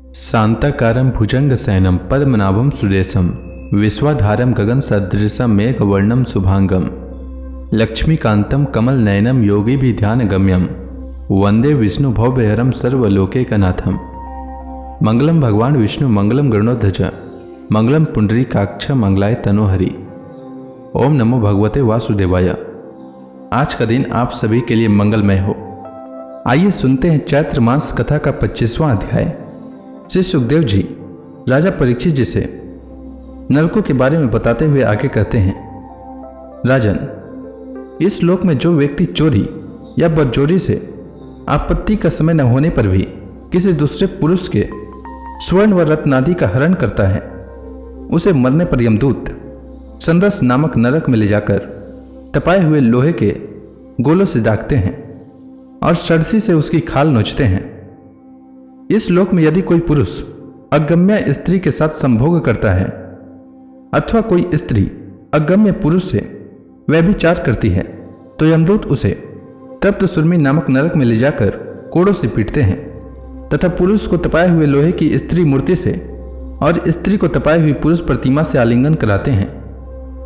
शांताकारं भुजंगशयनं पद्मनाभं सुरेशं विश्वाधारं गगनसदृशं मेघवर्णं शुभांगं लक्ष्मीकान्तं कमलनयनं योगिभिध्यानगम्यं वंदे विष्णु भवभयहरं सर्वलोकैकनाथं। मंगलम भगवान विष्णु मंगलम गरुड़ध्वज मंगलम पुंडरीकाक्ष मंगलाय तनोहरि। ओम नमो भगवते वासुदेवाय। आज का दिन आप सभी के लिए मंगलमय हो। आइए सुनते हैं चैत्र मास कथा का 25वां अध्याय। श्री सुखदेव जी राजा परीक्षित जी से नरकों के बारे में बताते हुए आगे कहते हैं, राजन, इस लोक में जो व्यक्ति चोरी या बदजोरी से आपत्ति का समय न होने पर भी किसी दूसरे पुरुष के स्वर्ण व रत्न आदि का हरण करता है, उसे मरने पर यमदूत संरस नामक नरक में ले जाकर तपाए हुए लोहे के गोलों से दागते हैं और सरसी से उसकी खाल नोचते हैं। इस लोक में यदि कोई पुरुष अगम्य स्त्री के साथ संभोग करता है अथवा कोई स्त्री अगम्य पुरुष से व्यभिचार करती है तो यमदूत उसे तप्त सुरमी नामक नरक में ले जाकर कोड़ों से पीटते हैं तथा पुरुष को तपाए हुए लोहे की स्त्री मूर्ति से और स्त्री को तपाई हुई पुरुष प्रतिमा से आलिंगन कराते हैं।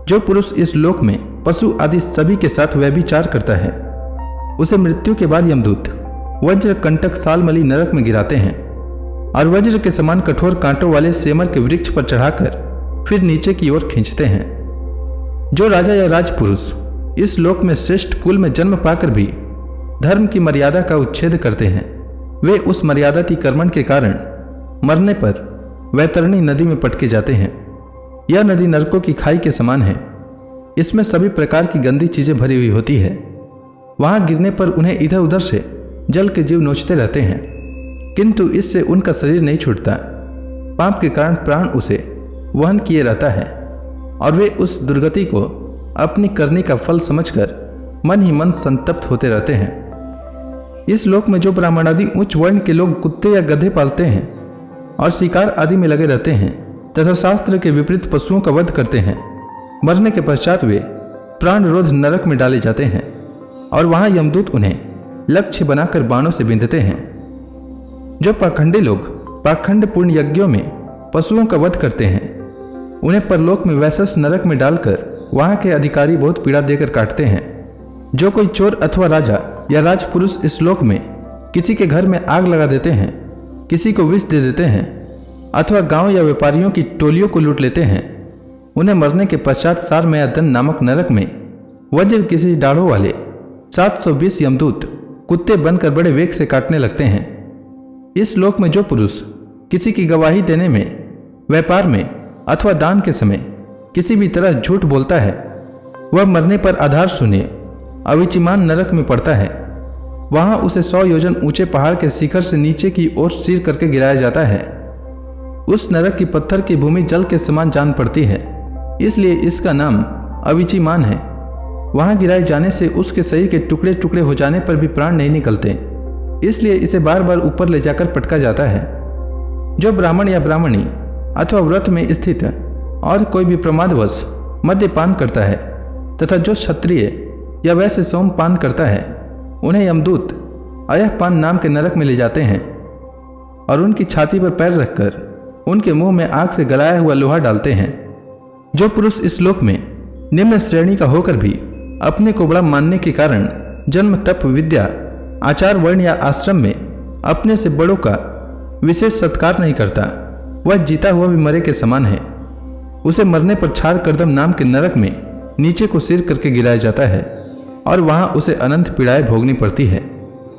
जो पुरुष इस लोक में पशु आदि सभी के साथ व्यभिचार करता है उसे मृत्यु के बाद यमदूत वज्र कंटक सालमली नरक में गिराते हैं और वज्र के समान कठोर कांटों वाले सेमर के वृक्ष पर चढ़ाकर फिर नीचे की ओर खींचते हैं। जो राजा या राजपुरुष इस लोक में श्रेष्ठ कुल में जन्म पाकर भी धर्म की मर्यादा का उच्छेद करते हैं, वे उस मर्यादातिक्रमण के कारण मरने पर वैतरणी नदी में पटके जाते हैं। यह नदी नरकों की खाई के समान है। इसमें सभी प्रकार की गंदी चीजें भरी हुई होती है। वहां गिरने पर उन्हें इधर उधर से जल के जीव नोचते रहते हैं, किंतु इससे उनका शरीर नहीं छूटता। पाप के कारण प्राण उसे वहन किए रहता है और वे उस दुर्गति को अपनी करने का फल समझकर मन ही मन संतप्त होते रहते हैं। इस लोक में जो ब्राह्मण आदि उच्च वर्ण के लोग कुत्ते या गधे पालते हैं और शिकार आदि में लगे रहते हैं तथा शास्त्र के विपरीत पशुओं का वध करते हैं, मरने के पश्चात वे प्राण रोध नरक में डाले जाते हैं और वहां यमदूत उन्हें लक्ष्य बनाकर बाणों से बिंधते हैं। जो पाखंडी लोग पाखंड पूर्ण यज्ञों में पशुओं का वध करते हैं उन्हें परलोक में वैसस नरक में डालकर वहां के अधिकारी बहुत पीड़ा देकर काटते हैं। जो कोई चोर अथवा राजा या राजपुरुष इस लोक में किसी के घर में आग लगा देते हैं, किसी को विष दे देते हैं अथवा गांव या व्यापारियों की टोलियों को लूट लेते हैं, उन्हें मरने के पश्चात सारमयादन नामक नरक में वज्र किसी डाढ़ों वाले 720 यमदूत कुत्ते बनकर बड़े वेग से काटने लगते हैं। इस लोक में जो पुरुष किसी की गवाही देने में, व्यापार में अथवा दान के समय किसी भी तरह झूठ बोलता है, वह मरने पर आधार सुने अविचिमान नरक में पड़ता है। वहां उसे 100 योजन ऊंचे पहाड़ के शिखर से नीचे की ओर सिर करके गिराया जाता है। उस नरक की पत्थर की भूमि जल के समान जान पड़ती है, इसलिए इसका नाम अविचिमान है। वहां गिराए जाने से उसके शरीर के टुकड़े टुकड़े हो जाने पर भी प्राण नहीं निकलते, इसलिए इसे बार बार ऊपर ले जाकर पटका जाता है। जो ब्राह्मण या ब्राह्मणी अथवा व्रत में स्थित और कोई भी प्रमादवश मद्यपान करता है तथा जो क्षत्रिय या वैसे सोमपान करता है उन्हें यमदूत अयःपान नाम के नरक में ले जाते हैं और उनकी छाती पर पैर रखकर उनके मुंह में आग से गलाया हुआ लोहा डालते हैं। जो पुरुष इस लोक में निम्न श्रेणी का होकर भी अपने को बड़ा मानने के कारण जन्म तप विद्या आचार वर्ण या आश्रम में अपने से बड़ों का विशेष सत्कार नहीं करता, वह जीता हुआ भी मरे के समान है। उसे मरने पर छार करदम नाम के नरक में नीचे को सिर करके गिराया जाता है और वहां उसे अनंत पीड़ाएं भोगनी पड़ती है।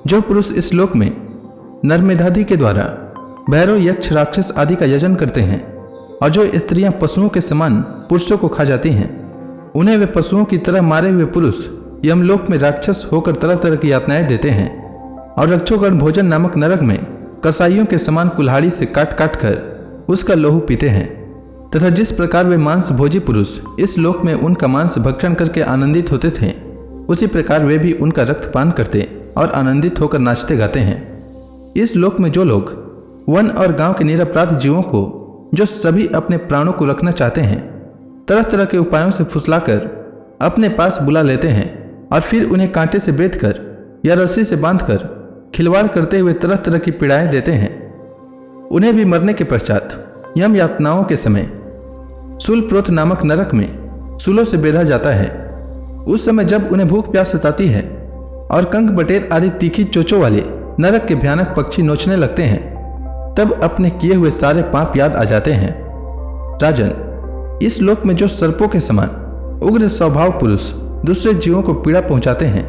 जो पुरुष इस लोक में नर्मेधादि के द्वारा भैरव यक्ष राक्षस आदि का यजन करते हैं और जो स्त्रियां पशुओं के समान पुरुषों को खा जाती हैं, उन्हें वे पशुओं की तरह मारे हुए पुरुष यमलोक में राक्षस होकर तरह तरह की यातनाएं देते हैं और रक्षोगण भोजन नामक नरक में कसाईयों के समान कुल्हाड़ी से काट काट कर उसका लोहू पीते हैं। तथा जिस प्रकार वे मांस भोजी पुरुष इस लोक में उनका मांस भक्षण करके आनंदित होते थे, उसी प्रकार वे भी उनका रक्त पान करते और आनंदित होकर नाचते गाते हैं। इस लोक में जो लोग वन और गांव के निरपराध जीवों को, जो सभी अपने प्राणों को रखना चाहते हैं, तरह तरह के उपायों से फुसलाकर अपने पास बुला लेते हैं और फिर उन्हें कांटे से बेधकर या रस्सी से बांधकर खिलवाड़ करते हुए तरह तरह की पीड़ाएं देते हैं, उन्हें भी मरने के पश्चात यम यातनाओं के समय शूलप्रोत नामक नरक में शूलों से बेधा जाता है। उस समय जब उन्हें भूख प्यास सताती है और कंक बटेर आदि तीखी चोचों वाले नरक के भयानक पक्षी नोचने लगते हैं, तब अपने किए हुए सारे पाप याद आ जाते हैं। राजन, इस लोक में जो सर्पों के समान उग्र स्वभाव पुरुष दूसरे जीवों को पीड़ा पहुंचाते हैं,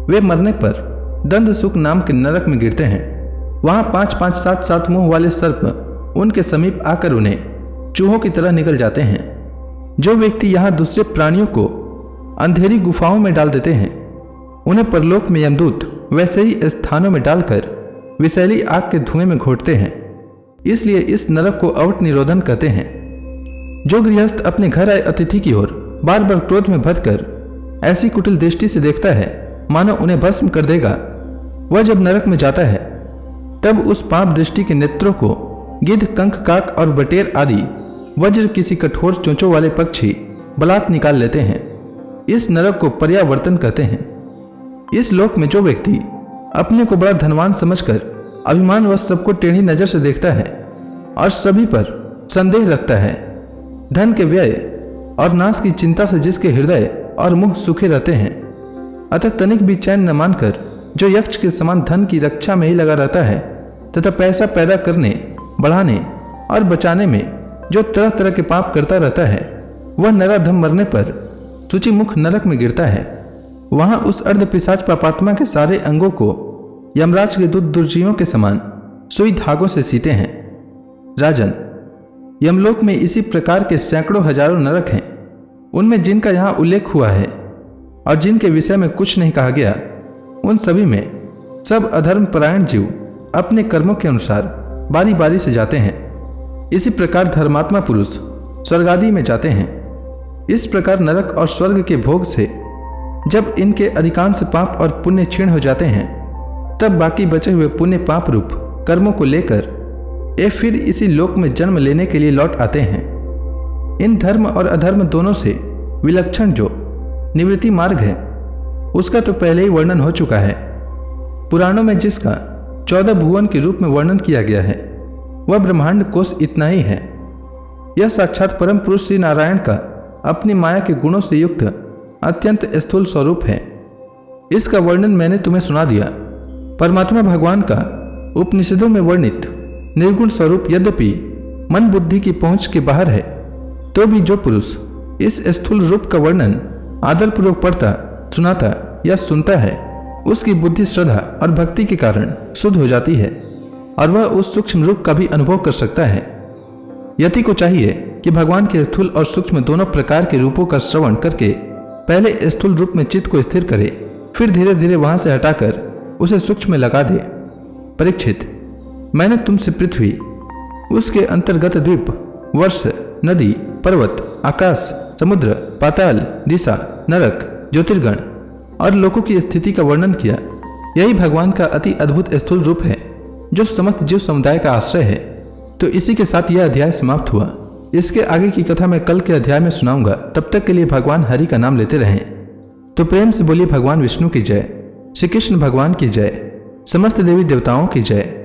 वे मरने पर दंड सुख नाम के नरक में गिरते हैं। वहां 5-5, 7-7 मुंह वाले सर्प उनके समीप आकर उन्हें चूहों की तरह निकल जाते हैं। जो व्यक्ति यहाँ दूसरे प्राणियों को अंधेरी गुफाओं में डाल देते हैं, उन्हें परलोक में यमदूत वैसे ही स्थानों में डालकर विषैली आग के धुएं में घोटते हैं। इसलिए इस नरक को अवट निरोधन कहते हैं। जो गृहस्थ अपने घर आए अतिथि की ओर बार बार क्रोध में भरकर ऐसी कुटिल दृष्टि से देखता है मानो उन्हें भस्म कर देगा, वह जब नरक में जाता है तब उस पाप दृष्टि के नेत्रों को गिद्ध, कंक, काक और बटेर आदि वज्र किसी कठोर चोंचों वाले पक्षी बलात् निकाल लेते हैं। इस नरक को पर्यावर्तन कहते हैं। इस लोक में जो व्यक्ति अपने को बड़ा धनवान समझकर अभिमान व सबको टेढ़ी नजर से देखता है और सभी पर संदेह रखता है, धन के व्यय और नाश की चिंता से जिसके हृदय और मुंह सूखे रहते हैं, अतः तनिक भी चैन न मानकर जो यक्ष के समान धन की रक्षा में ही लगा रहता है तथा पैसा पैदा करने, बढ़ाने और बचाने में जो तरह तरह के पाप करता रहता है, वह नराधम मरने पर सूचिमुख नरक में गिरता है। वहां उस अर्ध पिशाच पापात्मा के सारे अंगों को यमराज के दूत दुर्जीवों के समान सुई धागों से सीते हैं। राजन, यमलोक में इसी प्रकार के सैकड़ों हजारों नरक हैं। उनमें जिनका यहाँ उल्लेख हुआ है और जिनके विषय में कुछ नहीं कहा गया, उन सभी में सब अधर्म परायण जीव अपने कर्मों के अनुसार बारी बारी से जाते हैं। इसी प्रकार धर्मात्मा पुरुष स्वर्ग आदि में जाते हैं। इस प्रकार नरक और स्वर्ग के भोग से जब इनके अधिकांश पाप और पुण्य क्षीण हो जाते हैं, तब बाकी बचे हुए पुण्य पाप रूप कर्मों को लेकर ये फिर इसी लोक में जन्म लेने के लिए लौट आते हैं। इन धर्म और अधर्म दोनों से विलक्षण जो निवृत्ति मार्ग है, उसका तो पहले ही वर्णन हो चुका है। पुराणों में जिसका 14 भुवन के रूप में वर्णन किया गया है, वह ब्रह्मांड कोश इतना ही है। यह साक्षात परम पुरुष श्री नारायण का अपनी माया के गुणों से युक्त अत्यंत स्थूल स्वरूप है। इसका वर्णन मैंने तुम्हें सुना दिया। परमात्मा भगवान का उपनिषदों में वर्णित निर्गुण स्वरूप यद्यपि मन बुद्धि की पहुंच के बाहर है, तो भी जो पुरुष इस स्थूल रूप का वर्णन आदरपूर्वक पढ़ता, सुनाता या सुनता है, उसकी बुद्धि श्रद्धा और भक्ति के कारण शुद्ध हो जाती है और वह उस सूक्ष्म रूप का भी अनुभव कर सकता है। यति को चाहिए कि भगवान के स्थूल और सूक्ष्म दोनों प्रकार के रूपों का श्रवण करके पहले स्थूल रूप में चित्त को स्थिर करे, फिर धीरे धीरे वहां से हटाकर उसे सूक्ष्म में लगा दे। परीक्षित, मैंने तुमसे पृथ्वी, उसके अंतर्गत द्वीप, वर्ष, नदी, पर्वत, आकाश, समुद्र, पाताल, दिशा, नरक, ज्योतिर्गण और लोकों की स्थिति का वर्णन किया। यही भगवान का अति अद्भुत स्थूल रूप है जो समस्त जीव समुदाय का आश्रय है। तो इसी के साथ यह अध्याय समाप्त हुआ। इसके आगे की कथा मैं कल के अध्याय में सुनाऊंगा। तब तक के लिए भगवान हरि का नाम लेते रहें। तो प्रेम से बोलिए भगवान विष्णु की जय, श्री कृष्ण भगवान की जय, समस्त देवी देवताओं की जय।